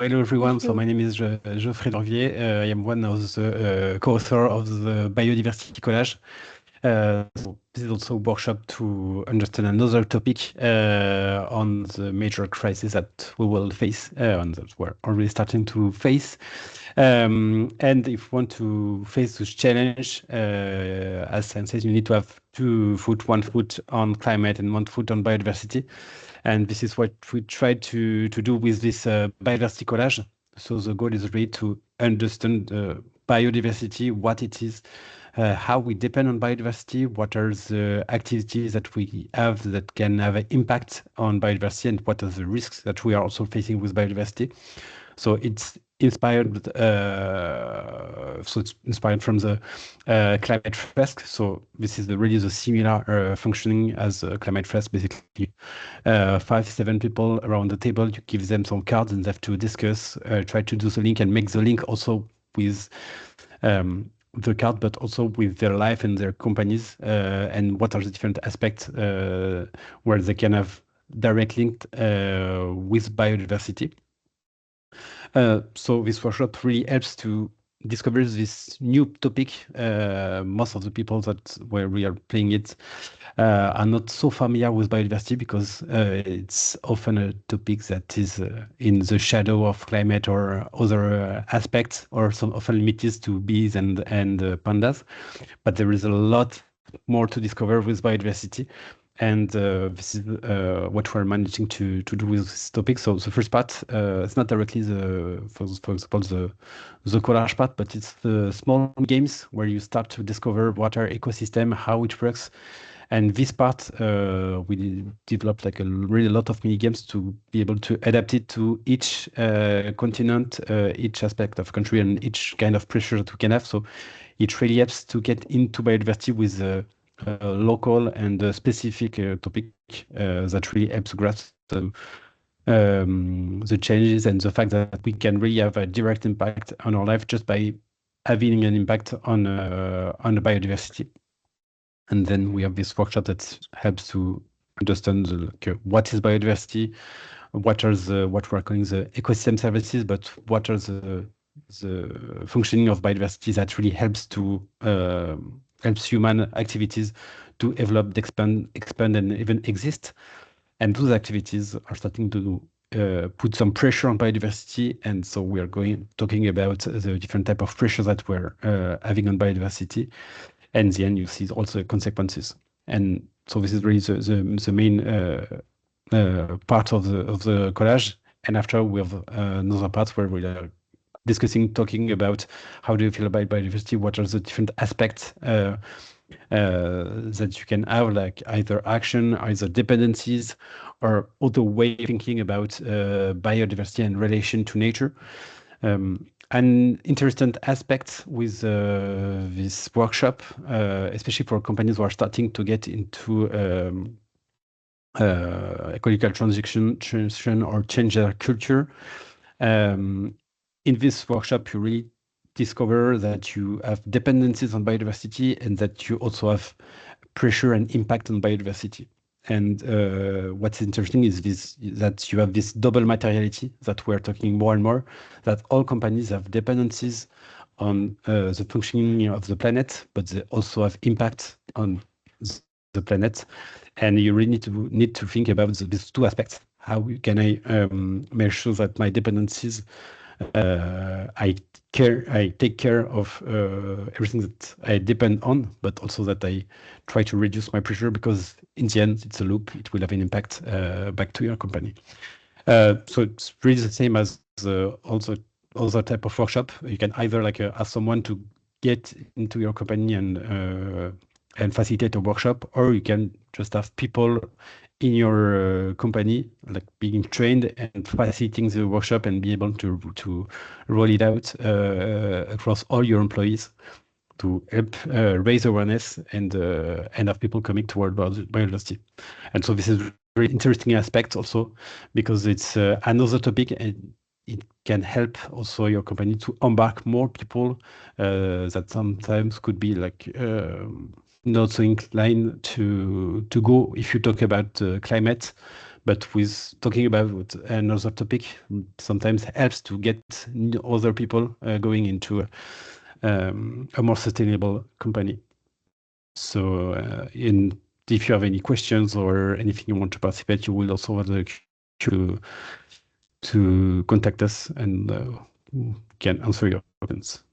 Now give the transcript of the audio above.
Hello everyone. So Hello. my name is Geoffrey Dorvier. I am one of the co-author of the biodiversity collage. So this is also a workshop to understand another topic on the major crisis that we will face and that we're already starting to face. And if you want to face this challenge, as Sam says, you need to have 2 foot, 1 foot on climate and 1 foot on biodiversity. And this is what we try to do with this biodiversity collage. So the goal is really to understand biodiversity, what it is, how we depend on biodiversity, what are the activities that we have that can have an impact on biodiversity, and what are the risks that we are also facing with biodiversity. So it's inspired. It's inspired from the climate risk. So this is really the similar functioning as climate risk. Basically, 5, 7 people around the table. You give them some cards and they have to discuss, try to do the link and make the link also with the card, but also with their life and their companies, and what are the different aspects where they can have direct link with biodiversity. So this workshop really helps to discover this new topic. Most of the people that where we are playing it are not so familiar with biodiversity because it's often a topic that is in the shadow of climate or other aspects, or some often limited to bees and pandas. But there is a lot more to discover with biodiversity. And this is what we're managing to do with this topic. So the first part, it's not directly for example, the collage part, but it's the small games where you start to discover water ecosystem, how it works. And this part, we developed like a really lot of mini games to be able to adapt it to each continent, each aspect of country, and each kind of pressure that we can have. So it really helps to get into biodiversity with local and specific topic that really helps grasp the changes and the fact that we can really have a direct impact on our life just by having an impact on the biodiversity. And then we have this workshop that helps to understand what is biodiversity, what we're calling the ecosystem services, but what are the functioning of biodiversity that really helps to helps human activities to develop, expand, and even exist. And those activities are starting to put some pressure on biodiversity. And so we are talking about the different type of pressure that we're having on biodiversity. And in the end, you see also the consequences. And so this is really the main part of the collage. And after we have another part where we are talking about how do you feel about biodiversity, what are the different aspects that you can have, like either action, either dependencies, or other way of thinking about biodiversity and relation to nature. An interesting aspect with this workshop, especially for companies who are starting to get into ecological transition or change their culture. In this workshop, you really discover that you have dependencies on biodiversity and that you also have pressure and impact on biodiversity. And what's interesting is that you have this double materiality that we're talking more and more, that all companies have dependencies on the functioning of the planet, but they also have impact on the planet. And you really need to think about these two aspects. How can I make sure that my dependencies, I take care of everything that I depend on, but also that I try to reduce my pressure, because in the end, it's a loop. It will have an impact back to your company. So it's really the same as also other type of workshop. You can either ask someone to get into your company and facilitate a workshop, or you can just have people in your company like being trained and facilitating the workshop and be able to roll it out across all your employees to help raise awareness and have people coming toward biodiversity. And so this is a very interesting aspect also, because it's another topic, and it can help also your company to embark more people that sometimes could be not so inclined to go if you talk about climate, but with talking about another topic sometimes helps to get other people going into a more sustainable company. So if you have any questions or anything you want to participate, you will also have the to contact us and can answer your questions.